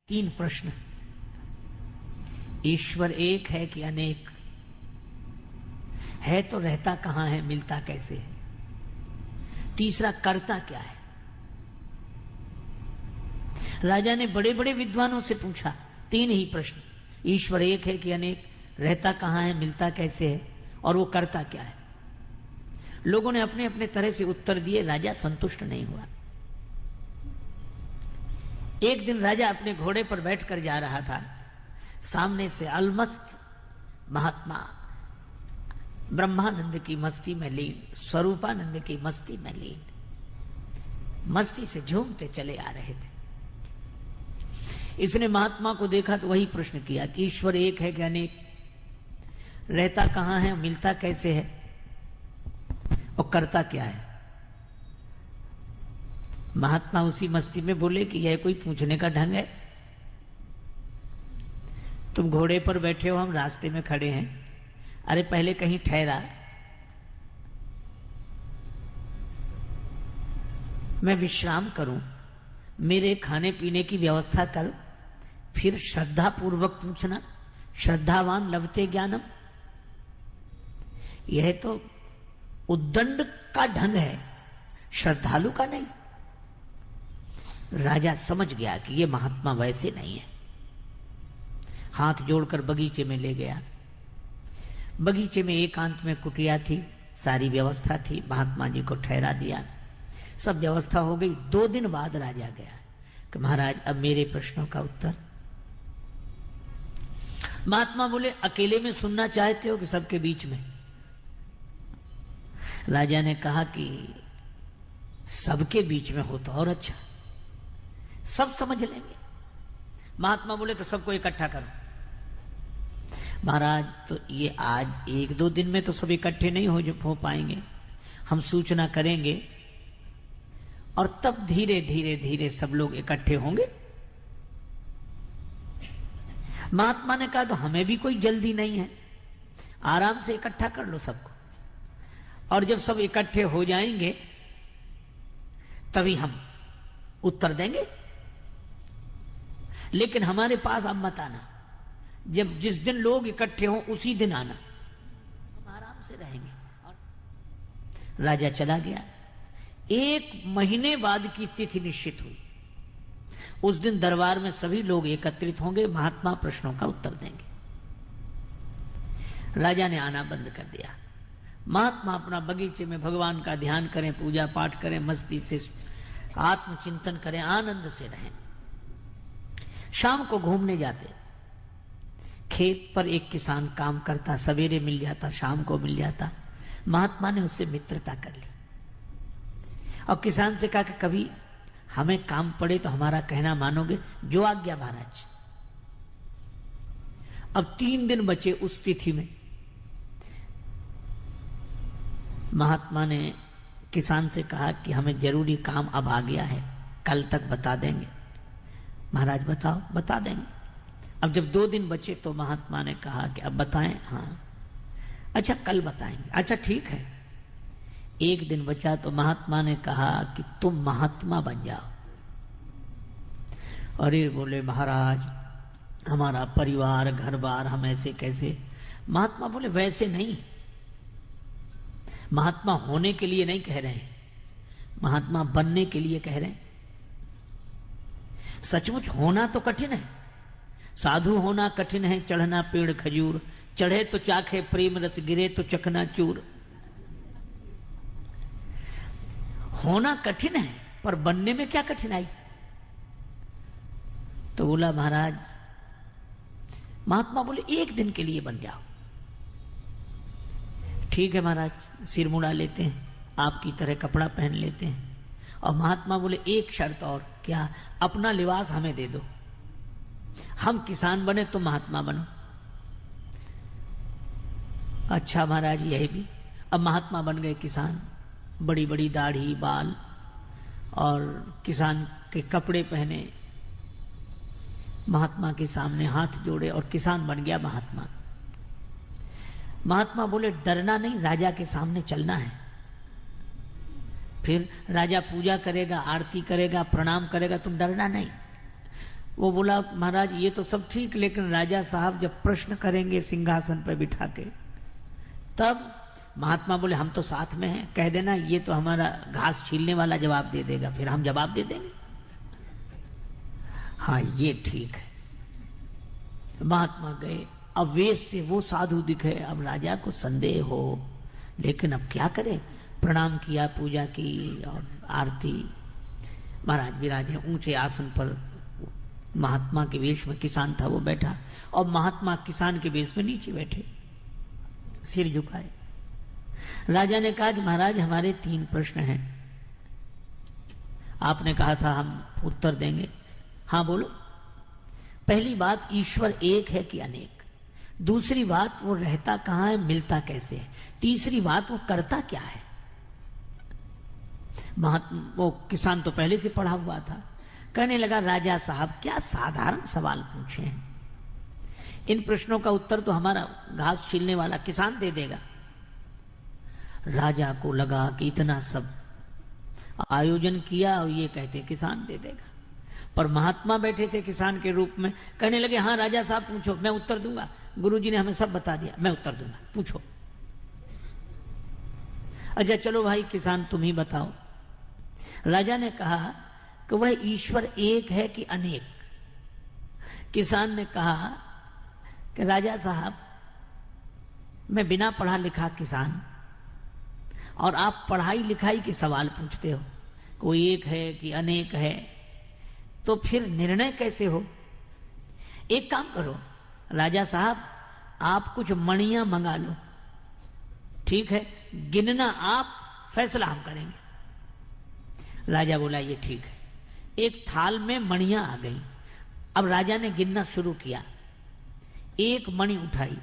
तीन प्रश्न। ईश्वर एक है कि अनेक है, तो रहता कहां है, मिलता कैसे है? तीसरा, करता क्या है? राजा ने बड़े बड़े विद्वानों से पूछा, तीन ही प्रश्न। ईश्वर एक है कि अनेक, रहता कहां है, मिलता कैसे है, और वो करता क्या है? लोगों ने अपने अपने तरह से उत्तर दिए। राजा संतुष्ट नहीं हुआ। एक दिन राजा अपने घोड़े पर बैठकर जा रहा था। सामने से अलमस्त महात्मा ब्रह्मानंद की मस्ती में लीन, स्वरूपानंद की मस्ती में लीन, मस्ती से झूमते चले आ रहे थे। इसने महात्मा को देखा तो वही प्रश्न किया कि ईश्वर एक है कि अनेक, रहता कहां है, मिलता कैसे है, और करता क्या है? महात्मा उसी मस्ती में बोले कि यह कोई पूछने का ढंग है? तुम घोड़े पर बैठे हो, हम रास्ते में खड़े हैं। अरे पहले कहीं ठहरा, मैं विश्राम करूं, मेरे खाने पीने की व्यवस्था कर, फिर श्रद्धा पूर्वक पूछना। श्रद्धावान लभते ज्ञानम। यह तो उद्दंड का ढंग है, श्रद्धालु का नहीं। राजा समझ गया कि यह महात्मा वैसे नहीं है। हाथ जोड़कर बगीचे में ले गया। बगीचे में एकांत में कुटिया थी, सारी व्यवस्था थी। महात्मा जी को ठहरा दिया, सब व्यवस्था हो गई। 2 दिन बाद राजा गया कि महाराज अब मेरे प्रश्नों का उत्तर। महात्मा बोले, अकेले में सुनना चाहते हो कि सबके बीच में? राजा ने कहा कि सबके बीच में हो तो और अच्छा, सब समझ लेंगे। महात्मा बोले, तो सबको इकट्ठा करो। महाराज, तो ये आज 1-2 दिन में तो सब इकट्ठे नहीं हो पाएंगे। हम सूचना करेंगे और तब धीरे धीरे धीरे सब लोग इकट्ठे होंगे। महात्मा ने कहा, तो हमें भी कोई जल्दी नहीं है, आराम से इकट्ठा कर लो सबको, और जब सब इकट्ठे हो जाएंगे तभी हम उत्तर देंगे। लेकिन हमारे पास अब मत आना, जब जिस दिन लोग इकट्ठे हों उसी दिन आना, हम आराम से रहेंगे। और राजा चला गया। 1 महीने बाद की तिथि निश्चित हुई। उस दिन दरबार में सभी लोग एकत्रित होंगे, महात्मा प्रश्नों का उत्तर देंगे। राजा ने आना बंद कर दिया। महात्मा अपना बगीचे में भगवान का ध्यान करें, पूजा पाठ करें, मस्ती से आत्मचिंतन करें, आनंद से रहें। शाम को घूमने जाते। खेत पर एक किसान काम करता, सवेरे मिल जाता, शाम को मिल जाता। महात्मा ने उससे मित्रता कर ली और किसान से कहा कि कभी हमें काम पड़े तो हमारा कहना मानोगे? जो आज्ञा महाराज। अब 3 दिन बचे उस तिथि में। महात्मा ने किसान से कहा कि हमें जरूरी काम अब आ गया है, कल तक बता देंगे? महाराज बताओ। बता देंगे। अब जब 2 दिन बचे तो महात्मा ने कहा कि अब बताएं? हाँ। अच्छा, कल बताएंगे। अच्छा ठीक है। 1 दिन बचा तो महात्मा ने कहा कि तुम महात्मा बन जाओ। अरे बोले, महाराज हमारा परिवार घर बार, हम ऐसे कैसे? महात्मा बोले, वैसे नहीं, महात्मा होने के लिए नहीं कह रहे हैं, महात्मा बनने के लिए कह रहे हैं। सचमुच होना तो कठिन है, साधु होना कठिन है। चढ़ना पेड़ खजूर, चढ़े तो चाखे प्रेम रस, गिरे तो चकना चूर। होना कठिन है, पर बनने में क्या कठिनाई? तो बोला, महाराज महात्मा बोले, 1 दिन के लिए बन जाओ। ठीक है महाराज, सिर मुड़ा लेते हैं, आपकी तरह कपड़ा पहन लेते हैं। और महात्मा बोले, एक शर्त और। क्या? अपना लिबास हमें दे दो, हम किसान बने तो महात्मा बनो। अच्छा महाराज, यही भी। अब महात्मा बन गए किसान, बड़ी बड़ी दाढ़ी बाल और किसान के कपड़े पहने, महात्मा के सामने हाथ जोड़े और किसान बन गया महात्मा। महात्मा बोले, डरना नहीं, राजा के सामने चलना है। फिर राजा पूजा करेगा, आरती करेगा, प्रणाम करेगा, तुम डरना नहीं। वो बोला महाराज ये तो सब ठीक, लेकिन राजा साहब जब प्रश्न करेंगे सिंहासन पर बिठा के, तब महात्मा बोले हम तो साथ में हैं, कह देना ये तो हमारा घास छीलने वाला जवाब दे देगा, फिर हम जवाब दे देंगे। हाँ ये ठीक है। महात्मा गए। अब वेश से वो साधु दिखे, अब राजा को संदेह हो, लेकिन अब क्या करे, प्रणाम किया, पूजा की और आरती। महाराज विराजे ऊंचे आसन पर, महात्मा के वेश में किसान था वो बैठा, और महात्मा किसान के वेश में नीचे बैठे, सिर झुकाए। राजा ने कहा कि महाराज हमारे 3 प्रश्न हैं, आपने कहा था हम उत्तर देंगे। हाँ बोलो। पहली बात, ईश्वर एक है कि अनेक? दूसरी बात, वो रहता कहां है, मिलता कैसे है? तीसरी बात, वो करता क्या है? वो किसान तो पहले से पढ़ा हुआ था, कहने लगा राजा साहब क्या साधारण सवाल पूछे हैं, इन प्रश्नों का उत्तर तो हमारा घास छीलने वाला किसान दे देगा। राजा को लगा कि इतना सब आयोजन किया और ये कहते किसान दे देगा, पर महात्मा बैठे थे किसान के रूप में, कहने लगे हाँ राजा साहब पूछो, मैं उत्तर दूंगा, गुरुजी ने हमें सब बता दिया, मैं उत्तर दूंगा, पूछो। अच्छा चलो भाई किसान तुम ही बताओ। राजा ने कहा कि वह ईश्वर एक है कि अनेक? किसान ने कहा कि राजा साहब मैं बिना पढ़ा लिखा किसान, और आप पढ़ाई लिखाई के सवाल पूछते हो, कोई एक है कि अनेक है, तो फिर निर्णय कैसे हो? एक काम करो राजा साहब, आप कुछ मणियां मंगा लो, ठीक है, गिनना आप, फैसला हम करेंगे। राजा बोला ये ठीक है। एक थाल में मणियां आ गई। अब राजा ने गिनना शुरू किया, एक मणि उठाई,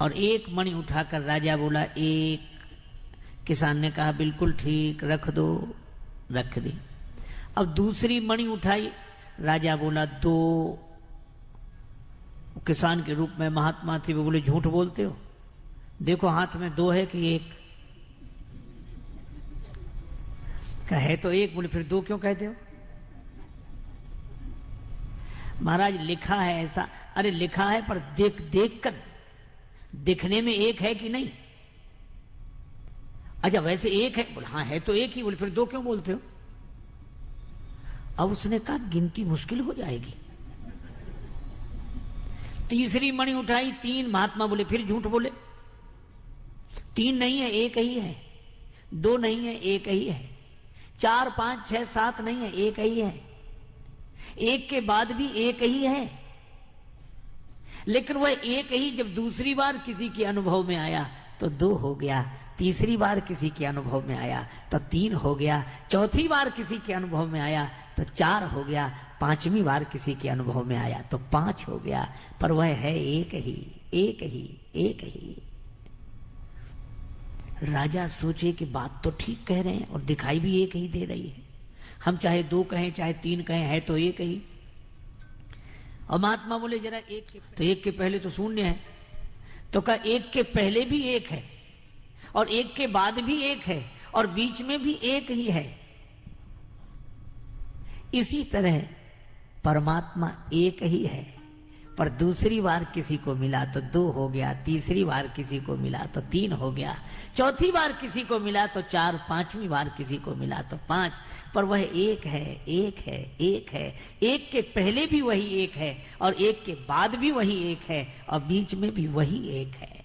और एक मणि उठाकर राजा बोला 1। किसान ने कहा बिल्कुल ठीक, रख दो, रख दी। अब दूसरी मणि उठाई, राजा बोला 2। किसान के रूप में महात्मा थे, वो बोले झूठ बोलते हो, देखो हाथ में 2 है कि 1? है तो 1। बोले फिर 2 क्यों कहते हो? महाराज लिखा है ऐसा। अरे लिखा है पर देख देख कर, दिखने में 1 है कि नहीं? अच्छा वैसे 1 है? बोले हाँ है तो 1 ही। बोले फिर 2 क्यों बोलते हो? अब उसने कहा गिनती मुश्किल हो जाएगी। तीसरी मणि उठाई, 3। महात्मा बोले फिर झूठ बोले, 3 नहीं है, 1 ही है। 2 नहीं है, 1 ही है। 4 5 6 7 नहीं है, 1 ही है। 1 के बाद भी 1 ही है, लेकिन वह 1 ही जब दूसरी बार किसी के अनुभव में आया तो 2 हो गया, तीसरी बार किसी के अनुभव में आया तो 3 हो गया, चौथी बार किसी के अनुभव में आया तो 4 हो गया, 5वीं बार किसी के अनुभव में आया तो 5 हो गया, पर वह है 1 ही, 1 ही, 1 ही। राजा सोचे कि बात तो ठीक कह रहे हैं और दिखाई भी 1 ही दे रही है, हम चाहे 2 कहें चाहे 3 कहें, है तो 1 ही। और महात्मा बोले जरा 1 के, तो 1 के पहले तो शून्य है, तो कहा 1 के पहले भी 1 है और 1 के बाद भी 1 है और बीच में भी 1 ही है। इसी तरह परमात्मा 1 ही है, पर दूसरी बार किसी को मिला तो 2 हो गया, तीसरी बार किसी को मिला तो 3 हो गया, चौथी बार किसी को मिला तो 4, 5वीं बार किसी को मिला तो 5, पर वह 1 है, 1 है, 1 है। 1 के पहले भी वही 1 है और 1 के बाद भी वही 1 है और बीच में भी वही 1 है।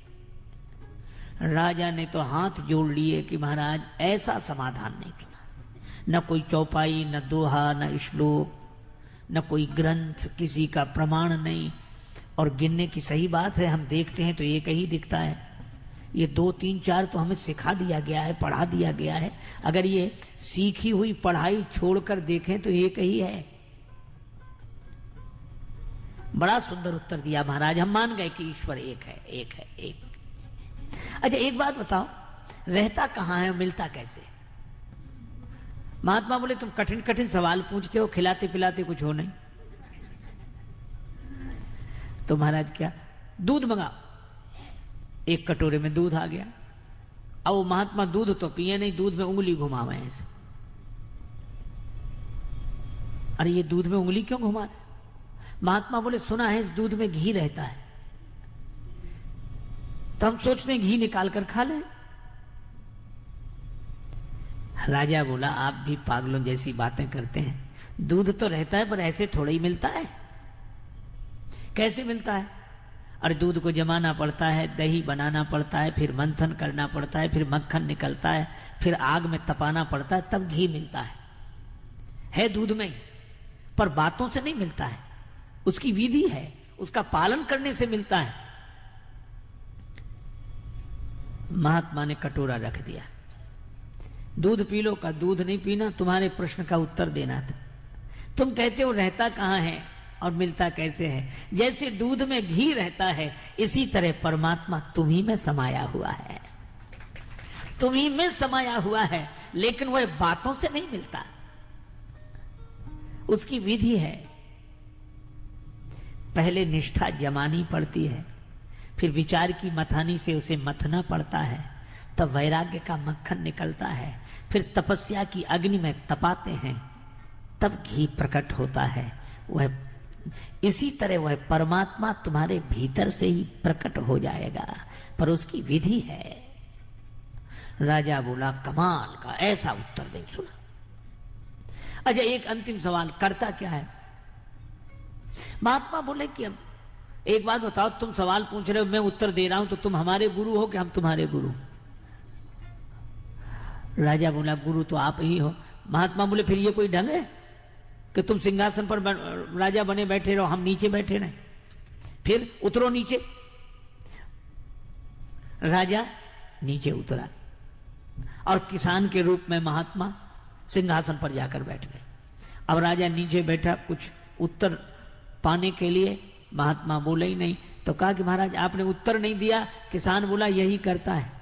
राजा ने तो हाथ जोड़ लिए कि महाराज ऐसा समाधान नहीं करना, न कोई चौपाई, न दोहा, न श्लोक, न कोई ग्रंथ, किसी का प्रमाण नहीं। और गिनने की सही बात है, हम देखते हैं तो 1 ही दिखता है। ये 2 3 4 तो हमें सिखा दिया गया है, पढ़ा दिया गया है। अगर ये सीखी हुई पढ़ाई छोड़कर देखें तो 1 ही है। बड़ा सुंदर उत्तर दिया महाराज, हम मान गए कि ईश्वर 1 है, 1 है, 1। अच्छा एक बात बताओ, रहता कहां है, मिलता कैसे? महात्मा बोले तुम कठिन कठिन सवाल पूछते हो, खिलाते पिलाते कुछ हो नहीं। तो महाराज क्या, दूध मंगाओ। 1 कटोरे में दूध आ गया। अब वो महात्मा दूध तो पिए नहीं, दूध में उंगली घुमावे ऐसे। अरे ये दूध में उंगली क्यों घुमा रहे? महात्मा बोले सुना है इस दूध में घी रहता है, तो हम सोचते हैं घी निकाल कर खा लें। राजा बोला आप भी पागलों जैसी बातें करते हैं, दूध तो रहता है पर ऐसे थोड़ा ही मिलता है। कैसे मिलता है? और दूध को जमाना पड़ता है, दही बनाना पड़ता है, फिर मंथन करना पड़ता है, फिर मक्खन निकलता है, फिर आग में तपाना पड़ता है, तब घी मिलता है दूध में, पर बातों से नहीं मिलता है। उसकी विधि है, उसका पालन करने से मिलता है। महात्मा ने कटोरा रख दिया, दूध पी लो। का दूध नहीं पीना, तुम्हारे प्रश्न का उत्तर देना था। तुम कहते हो रहता कहां है और मिलता कैसे है? जैसे दूध में घी रहता है, इसी तरह परमात्मा तुम्ही में समाया हुआ है, तुम्ही में समाया हुआ है, लेकिन वह बातों से नहीं मिलता। उसकी विधि है, पहले निष्ठा जमानी पड़ती है, फिर विचार की मथानी से उसे मथना पड़ता है, तब वैराग्य का मक्खन निकलता है, फिर तपस्या की अग्नि में तपाते हैं, तब घी प्रकट होता है। वह इसी तरह वह परमात्मा तुम्हारे भीतर से ही प्रकट हो जाएगा, पर उसकी विधि है। राजा बोला कमाल का, ऐसा उत्तर नहीं सुना। अच्छा एक अंतिम सवाल, करता क्या है? महात्मा बोले कि अब एक बात बताओ, तुम सवाल पूछ रहे हो, मैं उत्तर दे रहा हूं, तो तुम हमारे गुरु हो कि हम तुम्हारे गुरु? राजा बोला गुरु तो आप ही हो। महात्मा बोले फिर ये कोई ढंग है कि तुम सिंहासन पर राजा बने बैठे रहो, हम नीचे बैठे रहे? फिर उतरो नीचे। राजा नीचे उतरा और किसान के रूप में महात्मा सिंहासन पर जाकर बैठ गए। अब राजा नीचे बैठा, कुछ उत्तर पाने के लिए। महात्मा बोले ही नहीं, तो कहा कि महाराज आपने उत्तर नहीं दिया। किसान बोला यही करता है।